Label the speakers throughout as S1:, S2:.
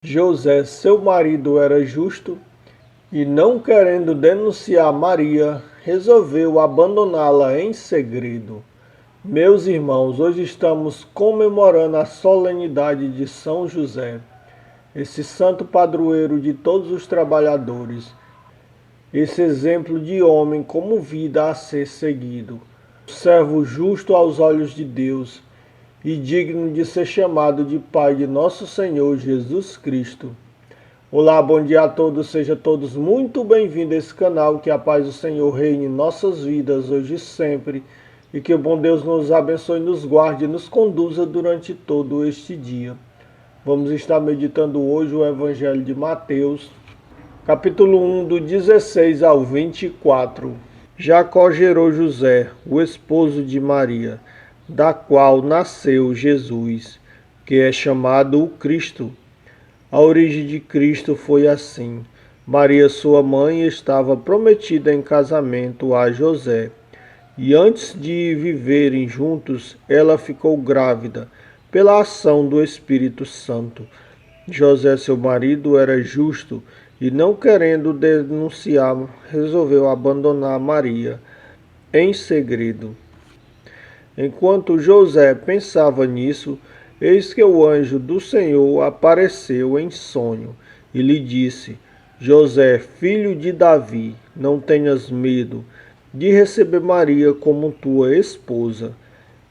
S1: José, seu marido, era justo e, não querendo denunciar Maria, resolveu abandoná-la em segredo. Meus irmãos, hoje estamos comemorando a solenidade de São José, esse santo padroeiro de todos os trabalhadores, esse exemplo de homem como vida a ser seguido, servo justo aos olhos de Deus e digno de ser chamado de Pai de nosso Senhor Jesus Cristo. Olá, bom dia a todos, sejam todos muito bem-vindos a esse canal, que a paz do Senhor reine em nossas vidas hoje e sempre, e que o bom Deus nos abençoe, nos guarde e nos conduza durante todo este dia. Vamos estar meditando hoje o Evangelho de Mateus, capítulo 1, do 16 ao 24. Jacó gerou José, o esposo de Maria, da qual nasceu Jesus, que é chamado o Cristo. A origem de Cristo foi assim. Maria, sua mãe, estava prometida em casamento a José, e antes de viverem juntos, ela ficou grávida pela ação do Espírito Santo. José, seu marido, era justo e, não querendo denunciar, resolveu abandonar Maria em segredo. Enquanto José pensava nisso, eis que o anjo do Senhor apareceu em sonho e lhe disse: José, filho de Davi, não tenhas medo de receber Maria como tua esposa,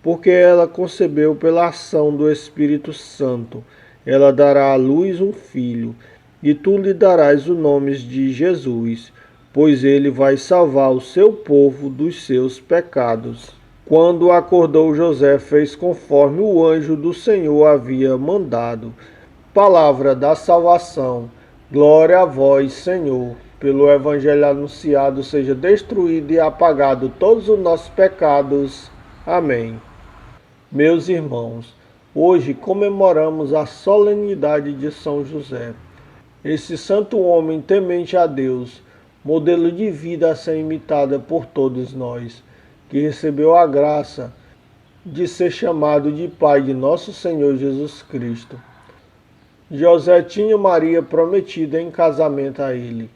S1: porque ela concebeu pela ação do Espírito Santo. Ela dará à luz um filho, e tu lhe darás o nome de Jesus, pois ele vai salvar o seu povo dos seus pecados. Quando acordou, José fez conforme o anjo do Senhor havia mandado. Palavra da salvação. Glória a vós, Senhor. Pelo evangelho anunciado seja destruído e apagado todos os nossos pecados. Amém. Meus irmãos, hoje comemoramos a solenidade de São José, esse santo homem temente a Deus, modelo de vida a ser imitada por todos nós, que recebeu a graça de ser chamado de Pai de nosso Senhor Jesus Cristo. José tinha Maria prometida em casamento a ele,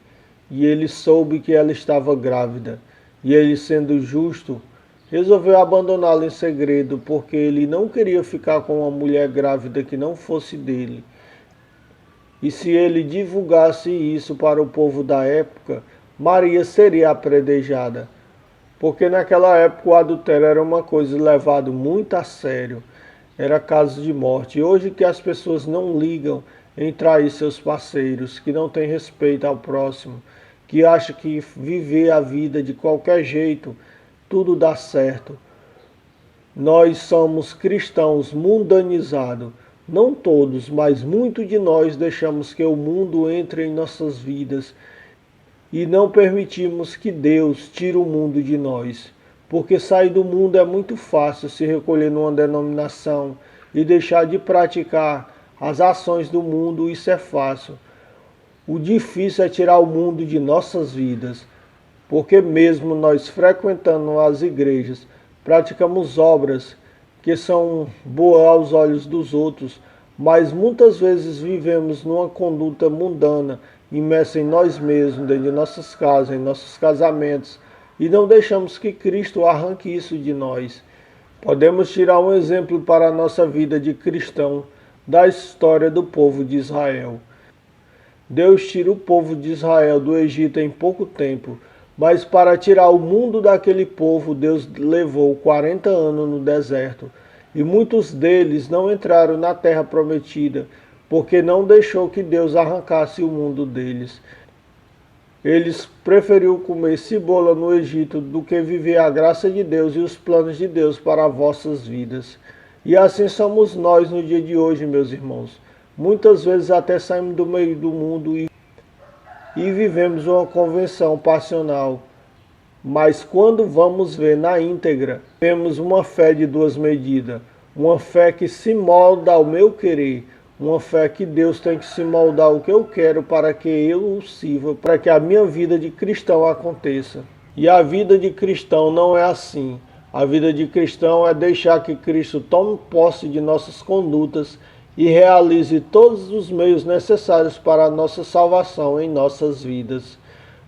S1: e ele soube que ela estava grávida, e ele, sendo justo, resolveu abandoná-la em segredo, porque ele não queria ficar com uma mulher grávida que não fosse dele. E se ele divulgasse isso para o povo da época, Maria seria apredejada, porque naquela época o adultério era uma coisa levada muito a sério, era caso de morte. E hoje que as pessoas não ligam em trair seus parceiros, que não têm respeito ao próximo, que acham que viver a vida de qualquer jeito tudo dá certo. Nós somos cristãos mundanizados. Não todos, mas muitos de nós deixamos que o mundo entre em nossas vidas e não permitimos que Deus tire o mundo de nós. Porque sair do mundo é muito fácil, se recolher numa denominação e deixar de praticar as ações do mundo, isso é fácil. O difícil é tirar o mundo de nossas vidas, porque mesmo nós frequentando as igrejas, praticamos obras que são boas aos olhos dos outros, mas muitas vezes vivemos numa conduta mundana, imersa em nós mesmos, dentro de nossas casas, em nossos casamentos, e não deixamos que Cristo arranque isso de nós. Podemos tirar um exemplo para a nossa vida de cristão da história do povo de Israel. Deus tira o povo de Israel do Egito em pouco tempo, mas para tirar o mundo daquele povo, Deus levou 40 anos no deserto. E muitos deles não entraram na terra prometida, porque não deixou que Deus arrancasse o mundo deles. Eles preferiram comer cebola no Egito do que viver a graça de Deus e os planos de Deus para as vossas vidas. E assim somos nós no dia de hoje, meus irmãos. Muitas vezes até saímos do meio do mundo e vivemos uma convenção passional. Mas quando vamos ver na íntegra, temos uma fé de duas medidas. Uma fé que se molda ao meu querer. Uma fé que Deus tem que se moldar ao que eu quero para que eu o sirva, para que a minha vida de cristão aconteça. E a vida de cristão não é assim. A vida de cristão é deixar que Cristo tome posse de nossas condutas e realize todos os meios necessários para a nossa salvação em nossas vidas.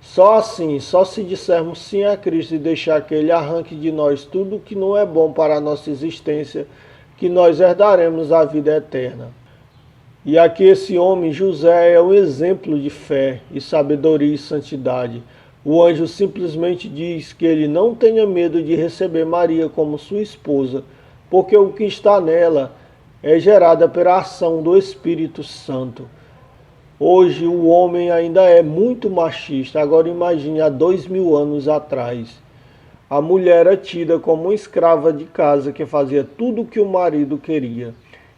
S1: Só assim, só se dissermos sim a Cristo e deixar que Ele arranque de nós tudo que não é bom para a nossa existência, que nós herdaremos a vida eterna. E aqui esse homem, José, é um exemplo de fé e sabedoria e santidade. O anjo simplesmente diz que ele não tenha medo de receber Maria como sua esposa, porque o que está nela é gerado pela ação do Espírito Santo. Hoje o homem ainda é muito machista, agora imagine há 2000 anos atrás. A mulher era tida como uma escrava de casa que fazia tudo o que o marido queria.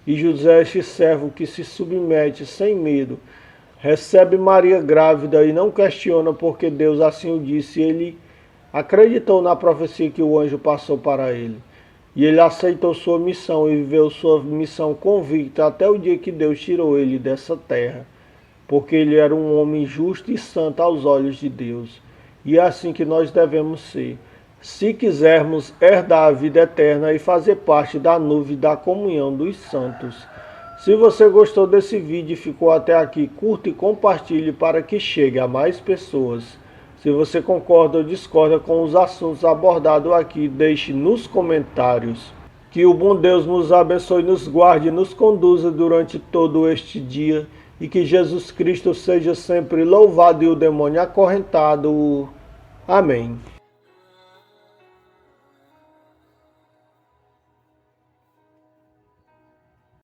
S1: E José, este servo que se submete sem medo, recebe Maria grávida e não questiona porque Deus assim o disse. Ele acreditou na profecia que o anjo passou para ele. E ele aceitou sua missão e viveu sua missão convicta até o dia que Deus tirou ele dessa terra. Porque ele era um homem justo e santo aos olhos de Deus. E é assim que nós devemos ser, se quisermos herdar a vida eterna e fazer parte da nuvem da comunhão dos santos. Se você gostou desse vídeo e ficou até aqui, curta e compartilhe para que chegue a mais pessoas. Se você concorda ou discorda com os assuntos abordados aqui, deixe nos comentários. Que o bom Deus nos abençoe, nos guarde e nos conduza durante todo este dia. E que Jesus Cristo seja sempre louvado e o demônio acorrentado. Amém.